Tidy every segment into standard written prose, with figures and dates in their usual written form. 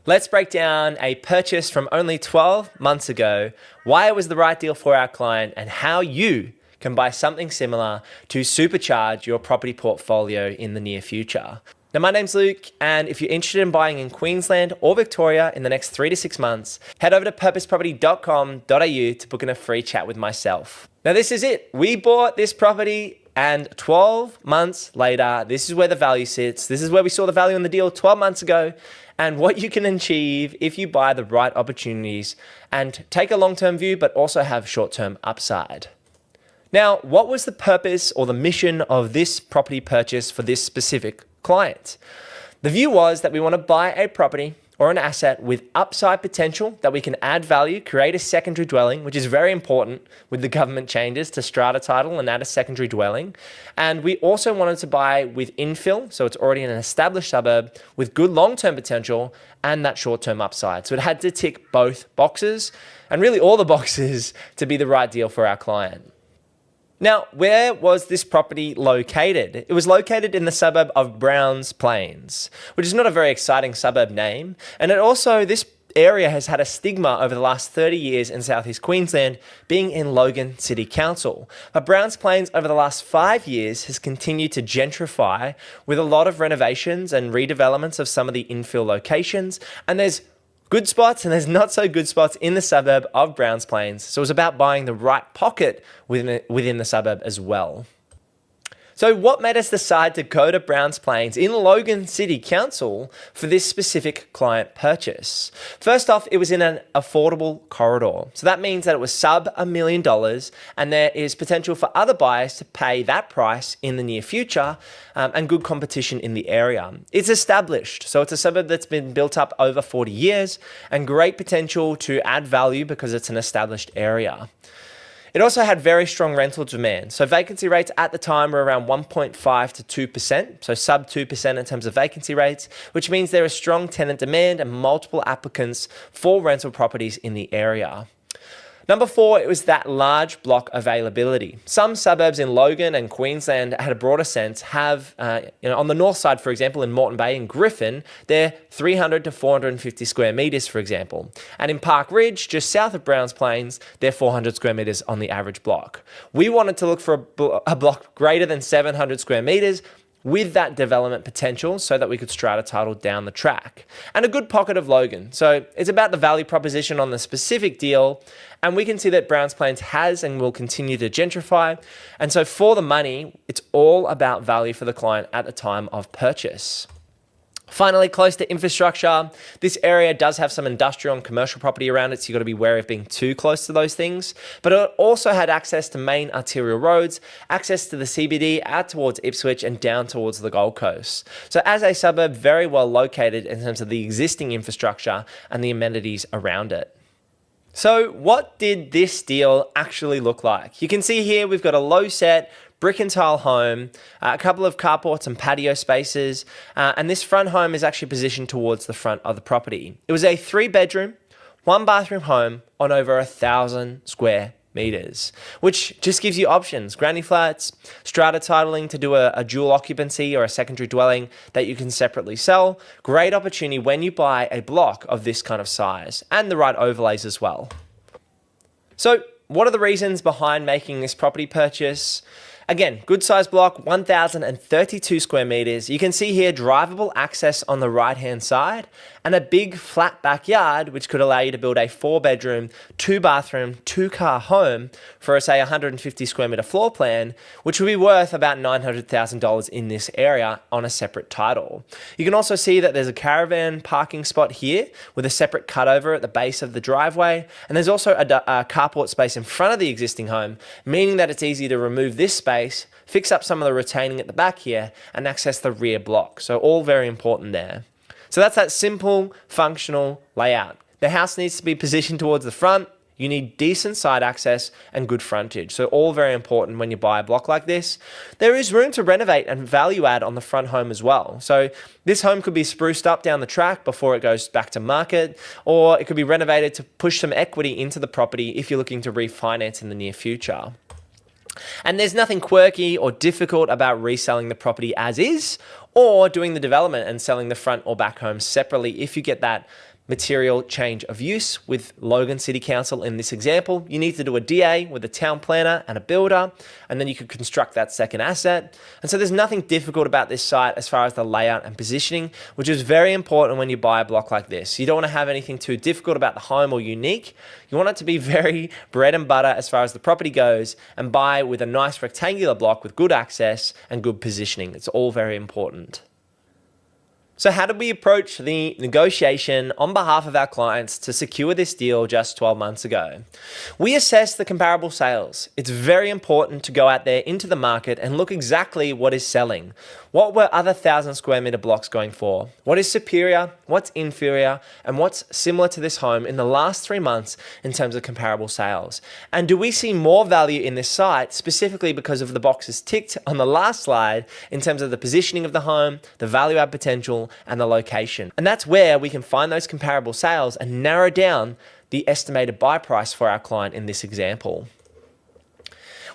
Let's break down a purchase from only 12 months ago, why it was the right deal for our client, and how you can buy something similar to supercharge your property portfolio in the near future. Now, my name's Luke, and if you're interested in buying in Queensland or Victoria in the next 3 to 6 months, head over to purposeproperty.com.au to book in a free chat with myself. Now, this is it. We bought this property, and 12 months later, this is where the value sits. This is where we saw the value in the deal 12 months ago, and what you can achieve if you buy the right opportunities and take a long-term view, but also have short-term upside. Now, what was the purpose or the mission of this property purchase for this specific client? The view was that we want to buy a property or an asset with upside potential that we can add value, create a secondary dwelling, which is very important with the government changes to strata title and add a secondary dwelling. And we also wanted to buy with infill, so it's already in an established suburb with good long-term potential and that short-term upside. So it had to tick both boxes and really all the boxes to be the right deal for our client. Now, where was this property located? It was located in the suburb of Browns Plains, which is not a very exciting suburb name. And this area has had a stigma over the last 30 years in Southeast Queensland, being in Logan City Council. But Browns Plains over the last 5 years has continued to gentrify with a lot of renovations and redevelopments of some of the infill locations. And there's good spots and there's not so good spots in the suburb of Browns Plains. So it was about buying the right pocket within the suburb as well. So what made us decide to go to Browns Plains in Logan City Council for this specific client purchase? First off, it was in an affordable corridor. So that means that it was sub $1 million, and there is potential for other buyers to pay that price in the near future, and good competition in the area. It's established, so it's a suburb that's been built up over 40 years and great potential to add value because it's an established area. It also had very strong rental demand. So vacancy rates at the time were around 1.5 to 2%, so sub 2% in terms of vacancy rates, which means there is strong tenant demand and multiple applicants for rental properties in the area. Number 4, it was that large block availability. Some suburbs in Logan and Queensland had a broader sense have, on the north side, for example, in Moreton Bay and Griffin, they're 300 to 450 square metres, for example. And in Park Ridge, just south of Browns Plains, they're 400 square metres on the average block. We wanted to look for a block greater than 700 square metres with that development potential so that we could strata title down the track. And a good pocket of Logan. So it's about the value proposition on the specific deal. And we can see that Browns Plains has and will continue to gentrify. And so for the money, it's all about value for the client at the time of purchase. Finally, close to infrastructure, this area does have some industrial and commercial property around it, so you've got to be wary of being too close to those things. But it also had access to main arterial roads, access to the CBD out towards Ipswich and down towards the Gold Coast. So as a suburb, very well located in terms of the existing infrastructure and the amenities around it. So what did this deal actually look like? You can see here we've got a low set brick and tile home, a couple of carports and patio spaces, and this front home is actually positioned towards the front of the property. It was a 3-bedroom, 1-bathroom home on over 1,000 square meters, which just gives you options. Granny flats, strata titling to do a dual occupancy or a secondary dwelling that you can separately sell. Great opportunity when you buy a block of this kind of size, and the right overlays as well. So what are the reasons behind making this property purchase? Again, good size block, 1,032 square meters. You can see here drivable access on the right-hand side and a big flat backyard, which could allow you to build a 4-bedroom, 2-bathroom, 2-car home for, say, 150 square meter floor plan, which would be worth about $900,000 in this area on a separate title. You can also see that there's a caravan parking spot here with a separate cutover at the base of the driveway. And there's also a carport space in front of the existing home, meaning that it's easy to remove this space, fix up some of the retaining at the back here, and access the rear block. So all very important there. So that's that simple, functional layout. The house needs to be positioned towards the front. You need decent side access and good frontage. So all very important when you buy a block like this. There is room to renovate and value add on the front home as well. So this home could be spruced up down the track before it goes back to market, or it could be renovated to push some equity into the property if you're looking to refinance in the near future. And there's nothing quirky or difficult about reselling the property as is, or doing the development and selling the front or back home separately if you get that material change of use with Logan City Council in this example. You need to do a DA with a town planner and a builder, and then you could construct that second asset. And so there's nothing difficult about this site as far as the layout and positioning, which is very important when you buy a block like this. You don't want to have anything too difficult about the home or unique. You want it to be very bread and butter as far as the property goes, and buy with a nice rectangular block with good access and good positioning. It's all very important. So how did we approach the negotiation on behalf of our clients to secure this deal just 12 months ago? We assessed the comparable sales. It's very important to go out there into the market and look exactly what is selling. What were other 1,000 square meter blocks going for? What is superior? What's inferior? And what's similar to this home in the last 3 months in terms of comparable sales? And do we see more value in this site specifically because of the boxes ticked on the last slide in terms of the positioning of the home, the value add potential, and the location? And that's where we can find those comparable sales and narrow down the estimated buy price for our client in this example.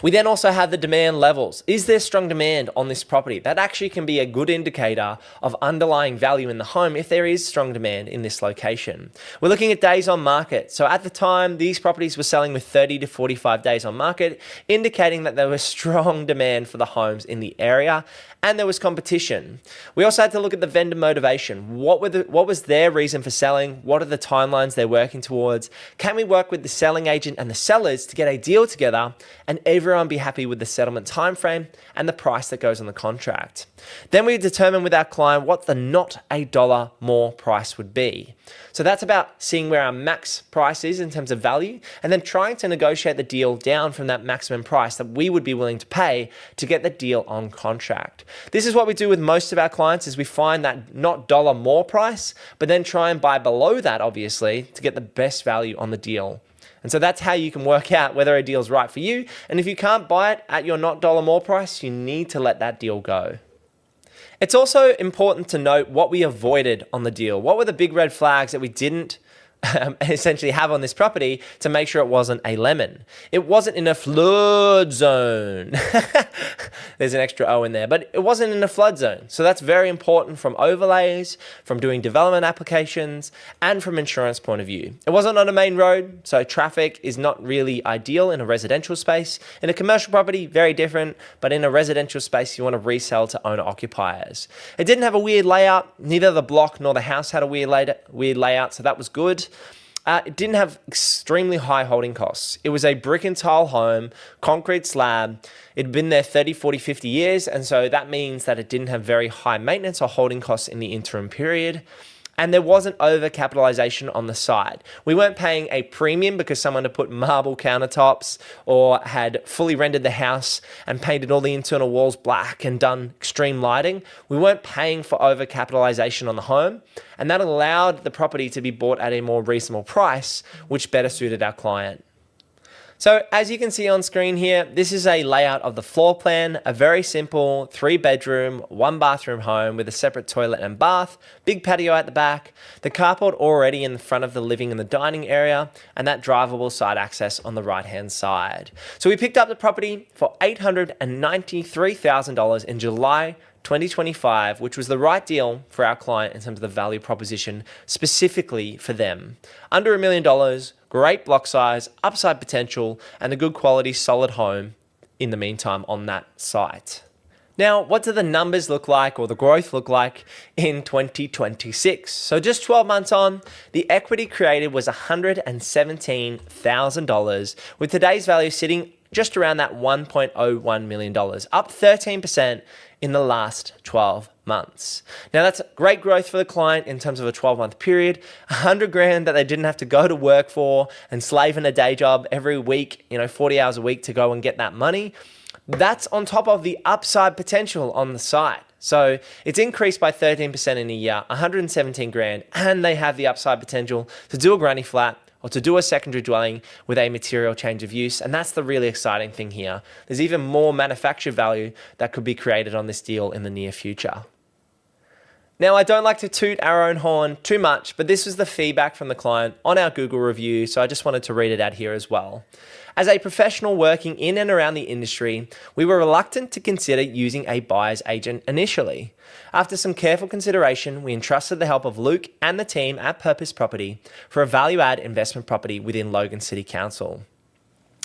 We then also have the demand levels. Is there strong demand on this property? That actually can be a good indicator of underlying value in the home if there is strong demand in this location. We're looking at days on market. So at the time, these properties were selling with 30 to 45 days on market, indicating that there was strong demand for the homes in the area and there was competition. We also had to look at the vendor motivation. What was their reason for selling? What are the timelines they're working towards? Can we work with the selling agent and the sellers to get a deal together and everyone be happy with the settlement timeframe and the price that goes on the contract? Then we determine with our client what the not a dollar more price would be. So that's about seeing where our max price is in terms of value and then trying to negotiate the deal down from that maximum price that we would be willing to pay to get the deal on contract. This is what we do with most of our clients is we find that not dollar more price, but then try and buy below that obviously to get the best value on the deal. And so that's how you can work out whether a deal is right for you. And if you can't buy it at your not dollar more price, you need to let that deal go. It's also important to note what we avoided on the deal. What were the big red flags that we didn't essentially have on this property to make sure it wasn't a lemon? It wasn't in a flood zone. There's an extra O in there, but it wasn't in a flood zone. So that's very important from overlays, from doing development applications, and from insurance point of view. It wasn't on a main road, so traffic is not really ideal in a residential space. In a commercial property, very different, but in a residential space, you want to resell to owner occupiers. It didn't have a weird layout. Neither the block nor the house had a weird layout, so that was good. It didn't have extremely high holding costs. It was a brick and tile home, concrete slab. It'd been there 30, 40, 50 years. And so that means that it didn't have very high maintenance or holding costs in the interim period. And there wasn't over-capitalization on the side. We weren't paying a premium because someone had put marble countertops or had fully rendered the house and painted all the internal walls black and done extreme lighting. We weren't paying for over-capitalization on the home, and that allowed the property to be bought at a more reasonable price, which better suited our client. So as you can see on screen here, this is a layout of the floor plan, a very simple 3-bedroom, 1-bathroom home with a separate toilet and bath, big patio at the back, the carport already in the front of the living and the dining area, and that drivable side access on the right-hand side. So we picked up the property for $893,000 in July 2025, which was the right deal for our client in terms of the value proposition specifically for them. Under $1 million, great block size, upside potential, and a good quality, solid home in the meantime on that site. Now, what do the numbers look like or the growth look like in 2026? So just 12 months on, the equity created was $117,000, with today's value sitting just around that $1.01 million, up 13% in the last 12 months. Now that's great growth for the client in terms of a 12-month period. $100,000 that they didn't have to go to work for and slave in a day job every week, 40 hours a week to go and get that money. That's on top of the upside potential on the site. So it's increased by 13% in a year, $117,000, and they have the upside potential to do a granny flat or to do a secondary dwelling with a material change of use. And that's the really exciting thing here. There's even more manufactured value that could be created on this deal in the near future. Now, I don't like to toot our own horn too much, but this was the feedback from the client on our Google review, so I just wanted to read it out here as well. As a professional working in and around the industry, we were reluctant to consider using a buyer's agent initially. After some careful consideration, we entrusted the help of Luke and the team at Purpose Property for a value-add investment property within Logan City Council.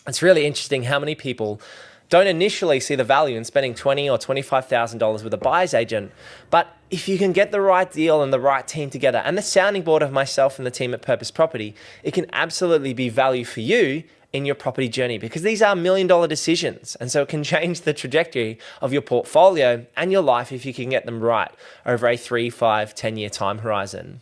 It's really interesting how many people don't initially see the value in spending $20,000 or $25,000 with a buyer's agent, but if you can get the right deal and the right team together and the sounding board of myself and the team at Purpose Property, it can absolutely be value for you in your property journey, because these are $1 million decisions. And so it can change the trajectory of your portfolio and your life if you can get them right over a 3, 5, 10-year time horizon.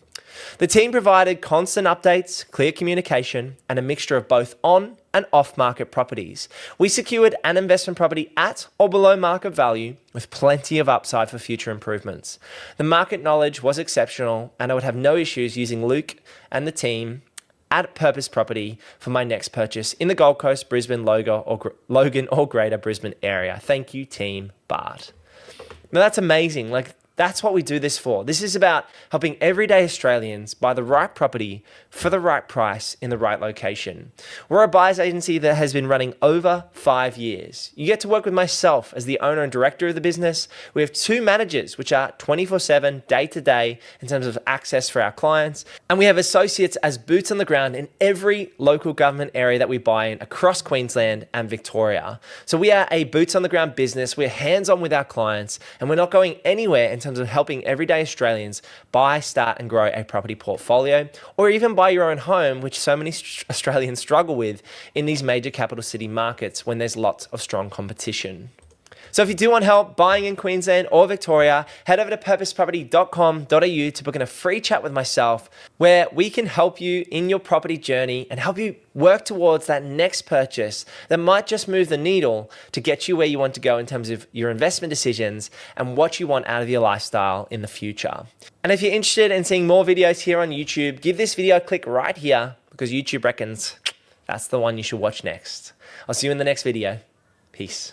The team provided constant updates, clear communication, and a mixture of both on and off-market properties. We secured an investment property at or below market value with plenty of upside for future improvements. The market knowledge was exceptional, and I would have no issues using Luke and the team at Purpose Property for my next purchase in the Gold Coast, Brisbane, Logan, or Greater Brisbane area. Thank you, Team Bart. Now that's amazing. That's what we do this for. This is about helping everyday Australians buy the right property for the right price in the right location. We're a buyer's agency that has been running over 5 years. You get to work with myself as the owner and director of the business. We have 2 managers, which are 24/7, day to day in terms of access for our clients. And we have associates as boots on the ground in every local government area that we buy in across Queensland and Victoria. So we are a boots on the ground business. We're hands-on with our clients, and we're not going anywhere in terms of helping everyday Australians buy, start, and grow a property portfolio, or even buy your own home, which so many Australians struggle with in these major capital city markets when there's lots of strong competition. So if you do want help buying in Queensland or Victoria, head over to purposeproperty.com.au to book in a free chat with myself, where we can help you in your property journey and help you work towards that next purchase that might just move the needle to get you where you want to go in terms of your investment decisions and what you want out of your lifestyle in the future. And if you're interested in seeing more videos here on YouTube, give this video a click right here, because YouTube reckons that's the one you should watch next. I'll see you in the next video. Peace.